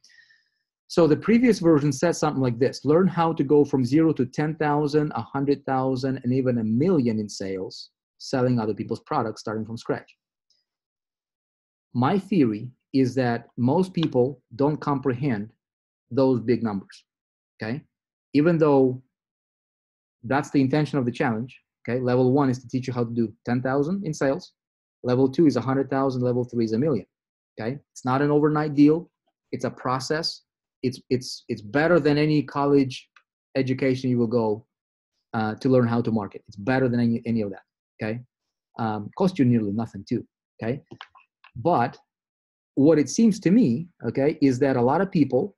So the previous version said something like this: learn how to go from 0 to 10,000, 100,000, and even 1 million in sales, selling other people's products starting from scratch. My theory is that most people don't comprehend those big numbers, okay? Even though that's the intention of the challenge, okay? Level 1 is to teach you how to do 10,000 in sales. Level 2 is 100,000. Level 3 is 1 million, okay? It's not an overnight deal. It's a process. It's better than any college education you will go to learn how to market. It's better than any of that, okay? Cost you nearly nothing too, okay? But what it seems to me, okay, is that a lot of people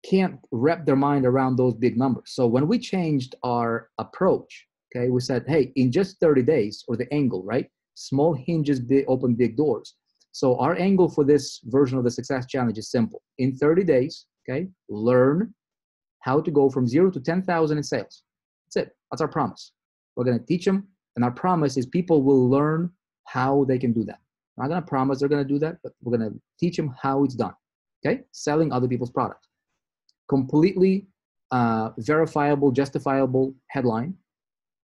can't wrap their mind around those big numbers. So when we changed our approach, okay, we said, hey, in just 30 days, or the angle, right? Small hinges open big doors. So our angle for this version of the Success Challenge is simple. In 30 days, okay, learn how to go from 0 to 10,000 in sales. That's it. That's our promise. We're going to teach them, and our promise is people will learn how they can do that. I'm not going to promise they're going to do that, but we're going to teach them how it's done, okay? Selling other people's products. Completely verifiable, justifiable headline,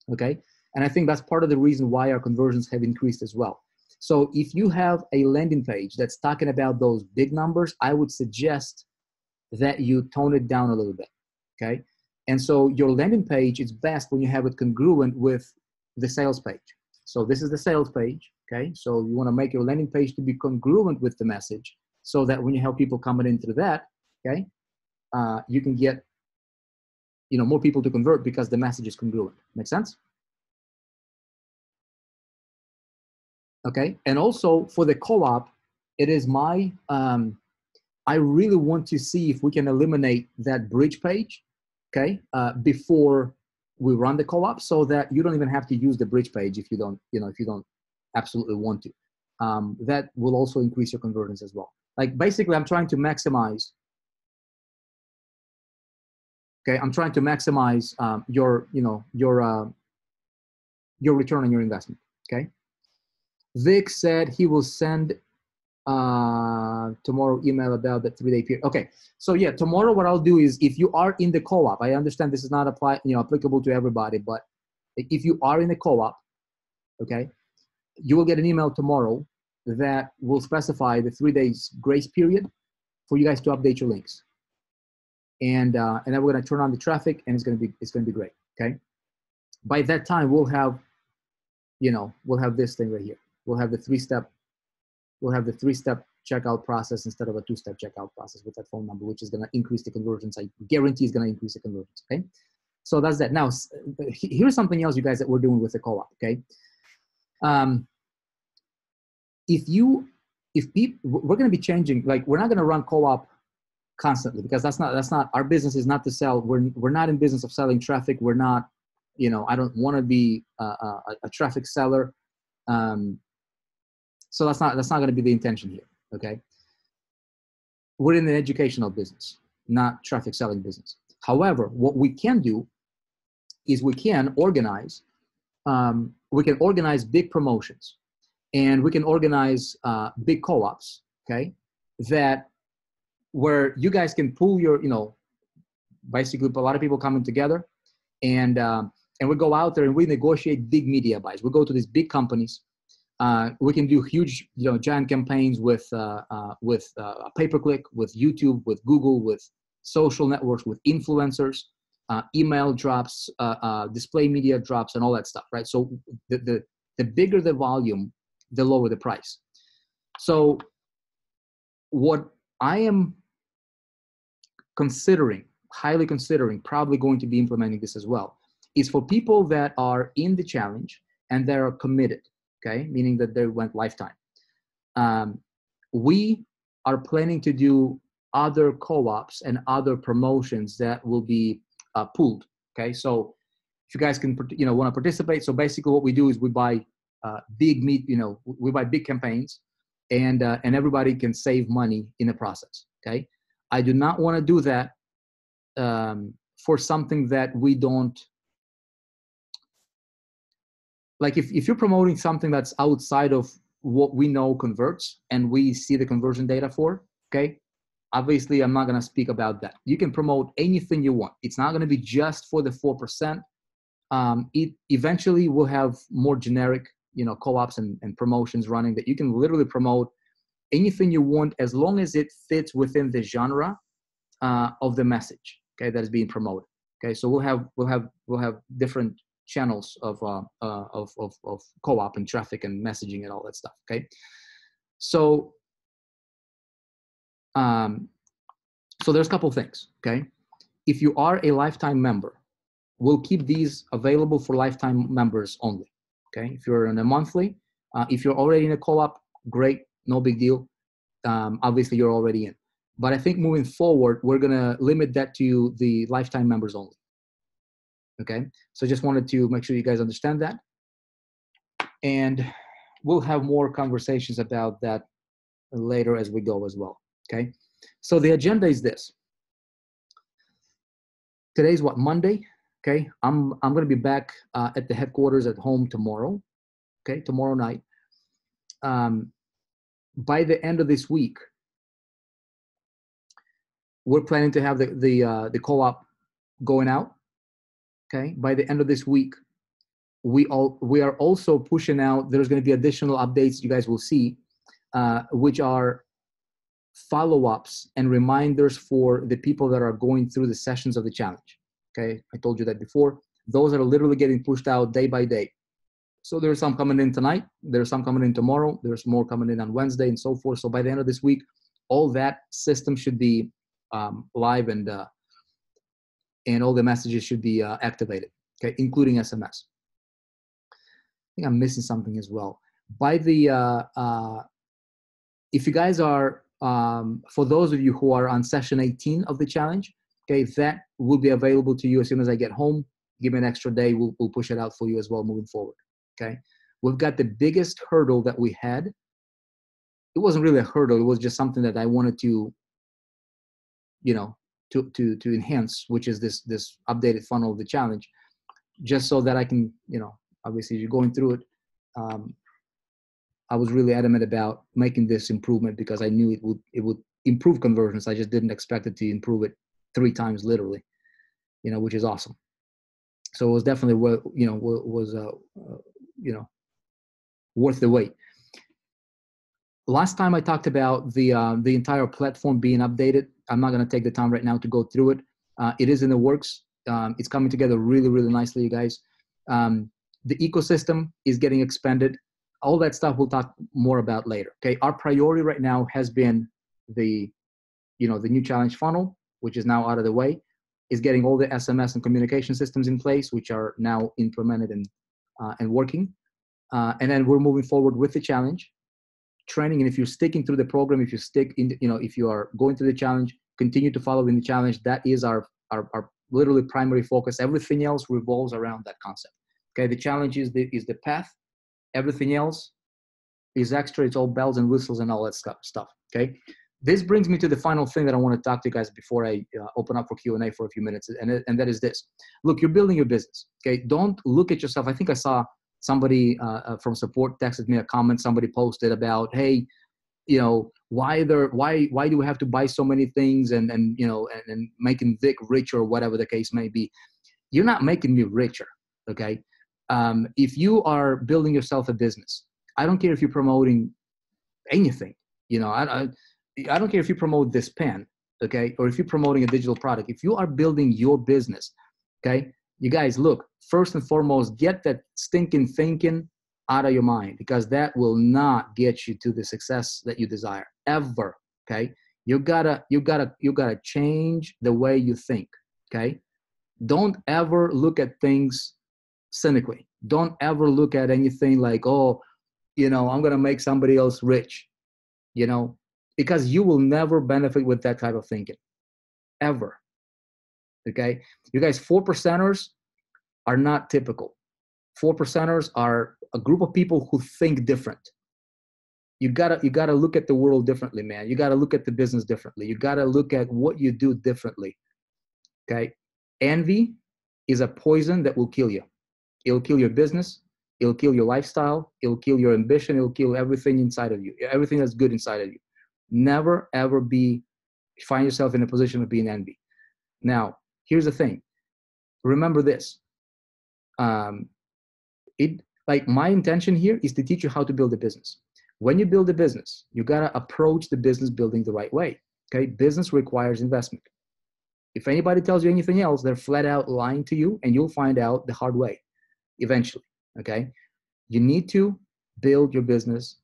okay? And I think that's part of the reason why our conversions have increased as well. So if you have a landing page that's talking about those big numbers, I would suggest that you tone it down a little bit, okay? And so your landing page is best when you have it congruent with the sales page. So this is the sales page, okay? So you want to make your landing page to be congruent with the message so that when you have people coming in through that, okay, you can get, you know, more people to convert because the message is congruent. Make sense? Okay, and also for the co-op, it is my, I really want to see if we can eliminate that bridge page, okay, before we run the co-op, so that you don't even have to use the bridge page if you don't, you know, if you don't absolutely want to. That will also increase your conversions as well. Like basically, I'm trying to maximize. Okay, I'm trying to maximize your, you know, your return on your investment. Okay. Vic said he will send tomorrow email about the 3-day period. Okay, so yeah, tomorrow what I'll do is, if you are in the co-op, I understand this is not applicable to everybody, but if you are in the co-op, okay, you will get an email tomorrow that will specify the 3 days grace period for you guys to update your links, and then we're going to turn on the traffic, and it's going to be great. Okay, by that time we'll have, you know, we'll have this thing right here. We'll have the three-step checkout process instead of a 2-step checkout process with that phone number, which is going to increase the conversions. I guarantee it's going to increase the conversions. Okay, so that's that. Now, here's something else, you guys, that we're doing with the co-op. Okay, if people, we're going to be changing. Like, we're not going to run co-op constantly, because that's not our business. Is not to sell. We're not in business of selling traffic. We're not, you know, I don't want to be a traffic seller. So that's not going to be the intention here. Okay, we're in an educational business, not traffic selling business. However, what we can do is we can organize big promotions, and we can organize big co-ops. Okay, that where you guys can pool your, you know, basically a lot of people coming together, and we go out there and we negotiate big media buys. We go to these big companies. We can do huge, you know, giant campaigns with pay-per-click, with YouTube, with Google, with social networks, with influencers, email drops, display media drops, and all that stuff, right? So the bigger the volume, the lower the price. So what I am highly considering, probably going to be implementing this as well, is for people that are in the challenge and that are committed. Okay, meaning that they went lifetime. We are planning to do other co-ops and other promotions that will be pooled. Okay, so if you guys can, you know, want to participate, so basically what we do is we buy we buy big campaigns, and everybody can save money in the process. Okay, I do not want to do that for something that we don't. Like, if you're promoting something that's outside of what we know converts and we see the conversion data for, okay, obviously I'm not going to speak about that. You can promote anything you want. It's not going to be just for the 4%. It eventually will have more generic, you know, co-ops and promotions running that you can literally promote anything you want, as long as it fits within the genre of the message, okay, that is being promoted. Okay, so we'll have different channels of co-op and traffic and messaging and all that stuff. Okay, so there's a couple things. Okay, if you are a lifetime member, we'll keep these available for lifetime members only. Okay, if you're in a monthly, if you're already in a co-op, great, no big deal. Obviously you're already in, but I think moving forward we're gonna limit that to the lifetime members only. Okay, so just wanted to make sure you guys understand that, and we'll have more conversations about that later as we go as well. Okay, so the agenda is this. Today's what, Monday? Okay, I'm going to be back at the headquarters at home tomorrow. Okay, tomorrow night. By the end of this week, we're planning to have the co-op going out. Okay, by the end of this week, we are also pushing out. There's going to be additional updates you guys will see, which are follow-ups and reminders for the people that are going through the sessions of the challenge. Okay, I told you that before. Those are literally getting pushed out day by day. So there's some coming in tonight, there's some coming in tomorrow, there's more coming in on Wednesday and so forth. So by the end of this week, all that system should be live, and all the messages should be activated, okay, including SMS. I think I'm missing something as well. By the, if you guys are, for those of you who are on session 18 of the challenge, okay, that will be available to you as soon as I get home. Give me an extra day, we'll push it out for you as well moving forward. Okay, we've got the biggest hurdle that we had. It wasn't really a hurdle. It was just something that I wanted to, you know, to enhance, which is this updated funnel of the challenge, just so that I can, you know, obviously you're going through it. I was really adamant about making this improvement because I knew it would improve conversions. I just didn't expect it to improve it 3 times literally, you know, which is awesome. So it was definitely what, you know, was you know, worth the wait. Last time I talked about the entire platform being updated. I'm not going to take the time right now to go through it. It is in the works. It's coming together really, really nicely, you guys. The ecosystem is getting expanded. All that stuff we'll talk more about later. Okay, our priority right now has been the new challenge funnel, which is now out of the way, is getting all the SMS and communication systems in place, which are now implemented and working. And then we're moving forward with the challenge training. And if you're sticking through the program, if you stick in, if you are going through the challenge, continue to follow in the challenge. That is our literally primary focus. Everything else revolves around that concept. Okay, the challenge is the path. Everything else is extra. It's all bells and whistles and all that stuff. Okay, this brings me to the final thing that I want to talk to you guys before I open up for Q&A for a few minutes, and that is this. Look, you're building your business. Okay, don't look at yourself. I think I saw somebody from support texted me a comment. Somebody posted about, hey, why do we have to buy so many things and making Vic richer or whatever the case may be. You're not making me richer. Okay, if you are building yourself a business, I don't care if you're promoting anything. I don't care if you promote this pen, okay, or if you're promoting a digital product. If you are building your business, okay, you guys, look, first and foremost, get that stinking thinking out of your mind, because that will not get you to the success that you desire ever. Okay, you gotta change the way you think. Okay, don't ever look at things cynically. Don't ever look at anything like, oh, I'm gonna make somebody else rich, because you will never benefit with that type of thinking, ever. Okay, you guys, 4%ers are not typical. 4%ers are a group of people who think different. You gotta look at the world differently, man. You gotta look at the business differently. You gotta look at what you do differently. Okay, envy is a poison that will kill you. It'll kill your business. It'll kill your lifestyle. It'll kill your ambition. It'll kill everything inside of you. Everything that's good inside of you. Never ever find yourself in a position of being envy. Now, here's the thing. Remember this. My intention here is to teach you how to build a business. When you build a business, you gotta approach the business building the right way. Okay, business requires investment. If anybody tells you anything else, they're flat out lying to you, and you'll find out the hard way eventually. Okay, you need to build your business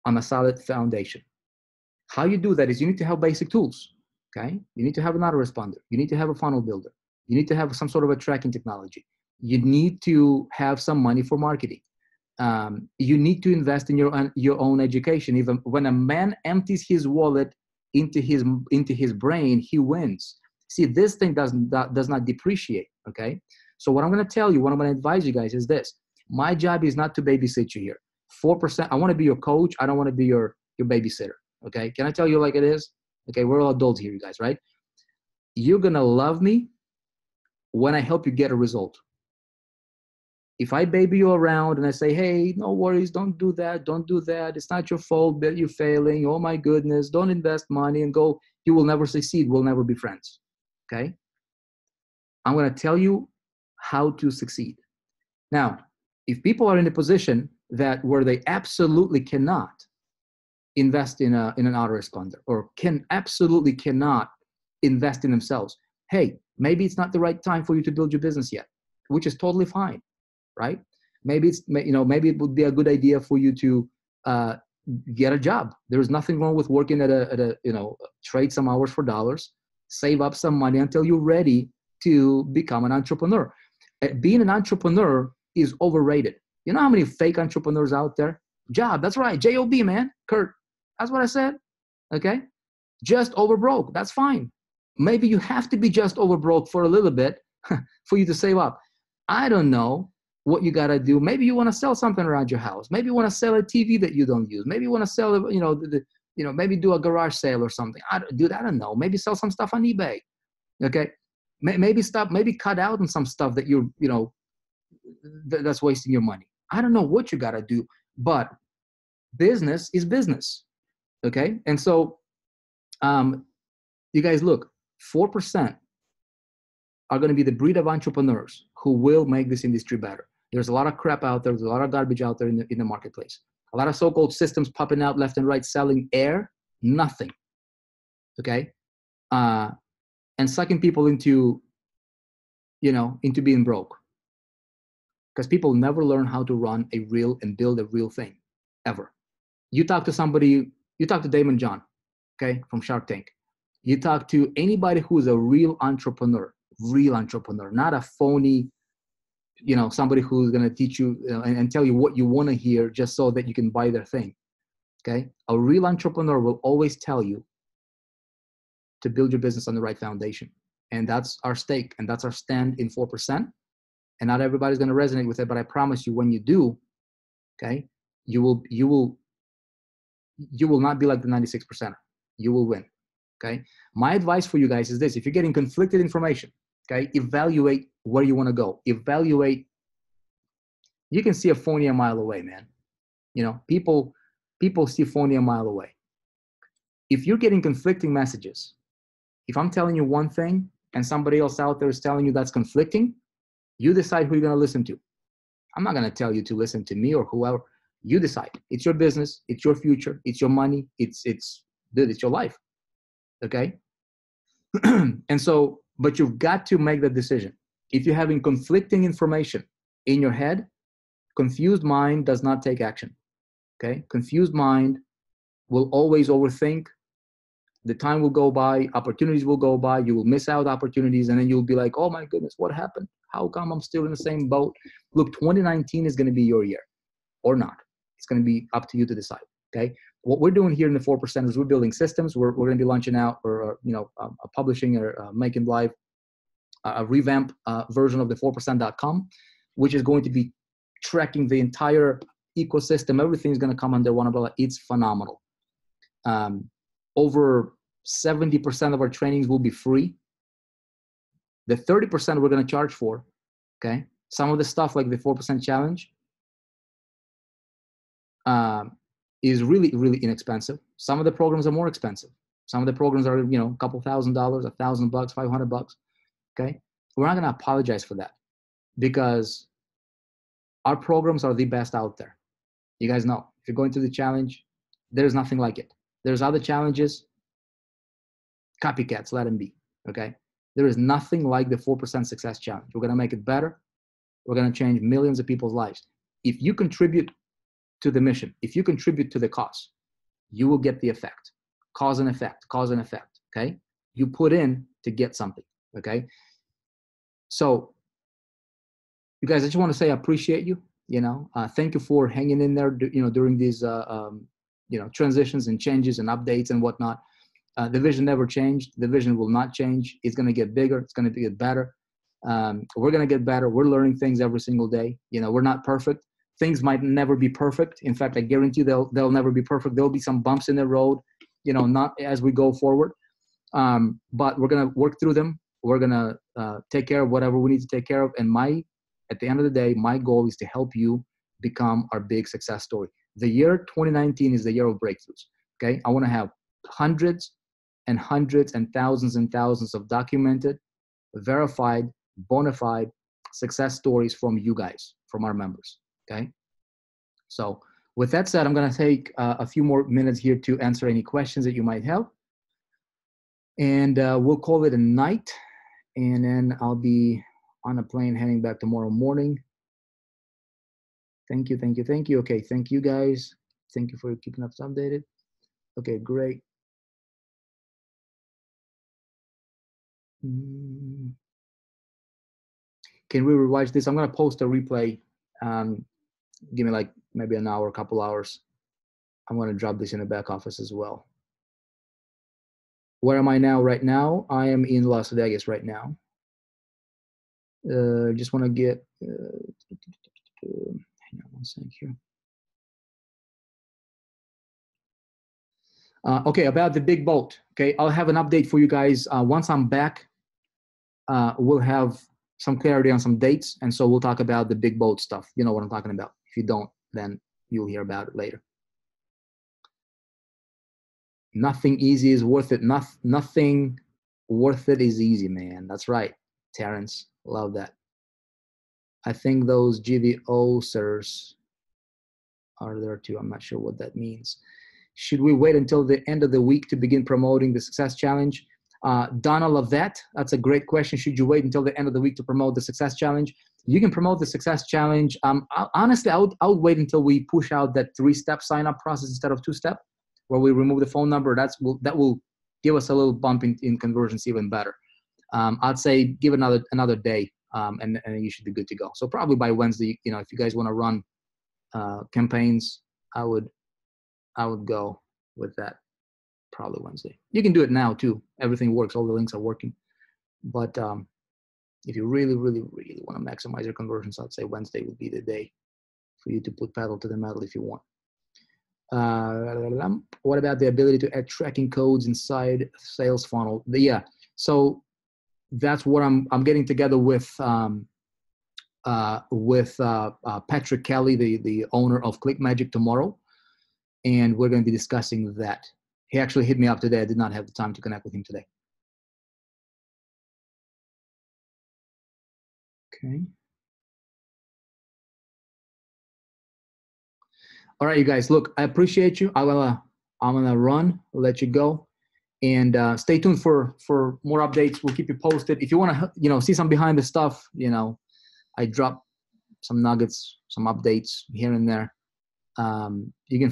on a solid foundation. How you do that is you need to have basic tools. Okay, you need to have an autoresponder. You need to have a funnel builder. You need to have some sort of a tracking technology. You need to have some money for marketing. You need to invest in your own education. Even when a man empties his wallet into his brain, he wins. See, this thing does not depreciate. Okay, so what I'm going to tell you, what I'm going to advise you guys is this. My job is not to babysit you here. 4%. I want to be your coach. I don't want to be your babysitter. Okay, can I tell you like it is? Okay, we're all adults here, you guys, right? You're going to love me when I help you get a result. If I baby you around and I say, hey, no worries, don't do that, it's not your fault that you're failing, oh my goodness, don't invest money and go, you will never succeed, we'll never be friends, okay? I'm going to tell you how to succeed. Now, if people are in a position where they absolutely cannot invest in an autoresponder, or absolutely cannot invest in themselves. Hey, maybe it's not the right time for you to build your business yet, which is totally fine, right? Maybe maybe it would be a good idea for you to get a job. There's nothing wrong with working at a trade some hours for dollars, save up some money until you're ready to become an entrepreneur. Being an entrepreneur is overrated. You know how many fake entrepreneurs out there? Job, that's right, J-O-B, man, Kurt. That's what I said, okay? Just over broke, that's fine. Maybe you have to be just over broke for a little bit for you to save up. I don't know what you got to do. Maybe you want to sell something around your house. Maybe you want to sell a TV that you don't use. Maybe you want to sell, maybe do a garage sale or something. I don't know. Maybe sell some stuff on eBay, okay? Maybe cut out on some stuff that that's wasting your money. I don't know what you got to do, but business is business, okay? And so, you guys look, 4% are going to be the breed of entrepreneurs who will make this industry better. There's a lot of crap out there. There's a lot of garbage out there in the marketplace. A lot of so-called systems popping out left and right, selling air, nothing, okay? And sucking people into being broke. Because people never learn how to run a real and build a real thing, ever. You talk to Damon John, okay, from Shark Tank. You talk to anybody who is a real entrepreneur, not a phony, somebody who's going to teach you and tell you what you want to hear just so that you can buy their thing, okay? A real entrepreneur will always tell you to build your business on the right foundation. And that's our stake, and that's our stand in 4%. And not everybody's going to resonate with it, but I promise you, when you do, okay, you will not be like the 96%. You will win, okay? My advice for you guys is this: if you're getting conflicted information, okay, evaluate where you want to go. Evaluate. You can see a phony a mile away, man. People see phony a mile away. If you're getting conflicting messages, if I'm telling you one thing and somebody else out there is telling you that's conflicting, you decide who you're going to listen to. I'm not going to tell you to listen to me or whoever. You decide. It's your business. It's your future. It's your money. It's your life. Okay? And so, but you've got to make that decision. If you're having conflicting information in your head, confused mind does not take action. Okay? Confused mind will always overthink. The time will go by, opportunities will go by, you will miss out opportunities, and then you'll be like, oh my goodness, what happened? How come I'm still in the same boat? Look, 2019 is going to be your year or not. It's going to be up to you to decide, okay? What we're doing here in the 4% is we're building systems. We're going to be launching out or publishing or making live a revamp version of the 4%.com, which is going to be tracking the entire ecosystem. Everything's going to come under one umbrella. It's phenomenal. Over 70% of our trainings will be free. The 30% we're going to charge for, okay? Some of the stuff like the 4% challenge is really, really inexpensive. Some of the programs are more expensive. Some of the programs are, a couple $1,000, $1,000, $500, okay? We're not going to apologize for that because our programs are the best out there. You guys know, if you're going through the challenge, there's nothing like it. There's other challenges, copycats, let them be, okay? There is nothing like the 4% Success Challenge. We're going to make it better. We're going to change millions of people's lives. If you contribute to the mission, if you contribute to the cause, you will get the effect. Cause and effect, okay? You put in to get something, okay? So, you guys, I just want to say I appreciate you. Thank you for hanging in there, during these, transitions and changes and updates and whatnot. The vision never changed. The vision will not change. It's going to get bigger. It's going to get better. We're going to get better. We're learning things every single day. We're not perfect. Things might never be perfect. In fact, I guarantee they'll never be perfect. There'll be some bumps in the road, not as we go forward. But we're going to work through them. We're going to take care of whatever we need to take care of. And at the end of the day, my goal is to help you become our big success story. The year 2019 is the year of breakthroughs. Okay. I want to have hundreds and hundreds and thousands of documented, verified, bona fide success stories from you guys, from our members. Okay. So with that said, I'm going to take a few more minutes here to answer any questions that you might have. And we'll call it a night. And then I'll be on a plane heading back tomorrow morning. Thank you, thank you, thank you. Okay, thank you guys. Thank you for keeping us updated. Okay, great. Can we rewatch this? I'm going to post a replay. Give me like maybe an hour, a couple hours. I'm going to drop this in the back office as well. Where am I now? Right now, I am in Las Vegas right now. Just want to get, hang on one second here. Okay, about the big boat. Okay, I'll have an update for you guys. Once I'm back, we'll have some clarity on some dates. And so we'll talk about the big boat stuff. You know what I'm talking about. If you don't, then you'll hear about it later. Nothing easy is worth it. Nothing worth it is easy, man. That's right, Terrence. Love that. I think those GVO sirs are there too. I'm not sure what that means. Should we wait until the end of the week to begin promoting the Success Challenge? Donna Lavette, that's a great question. Should you wait until the end of the week to promote the Success Challenge? You can promote the Success Challenge. Honestly, I would wait until we push out that 3-step sign-up process instead of 2-step, where we remove the phone number. That will give us a little bump in conversions even better. I'd say give another day, and you should be good to go. So probably by Wednesday, you know, if you guys want to run campaigns, I would go with that. Probably Wednesday. You can do it now too. Everything works. All the links are working. But if you really, really, really want to maximize your conversions, I'd say Wednesday would be the day for you to put pedal to the metal if you want. What about the ability to add tracking codes inside sales funnel? Yeah. So that's what I'm getting together with Patrick Kelly, the owner of ClickMagick, tomorrow, and we're going to be discussing that. He actually hit me up today. I did not have the time to connect with him today. Okay. All right, you guys. Look, I appreciate you. I'm gonna run. I'll let you go, and stay tuned for more updates. We'll keep you posted. If you want to, you know, see some behind the stuff, you know, I drop some nuggets, some updates here and there. You can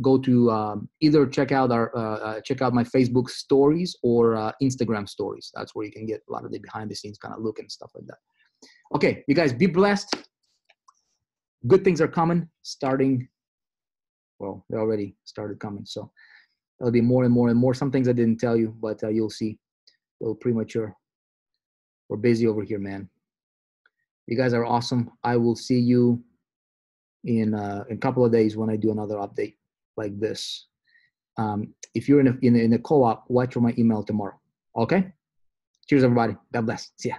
go to either check out my Facebook stories or Instagram stories. That's where you can get a lot of the behind the scenes kind of look and stuff like that. Okay, you guys be blessed. Good things are coming, starting. Well, they already started coming. So there'll be more and more and more. Some things I didn't tell you, but you'll see. A little premature. We're busy over here, man. You guys are awesome. I will see you in a couple of days when I do another update like this. If you're in a co-op, watch for my email tomorrow. Okay? Cheers, everybody. God bless. See ya.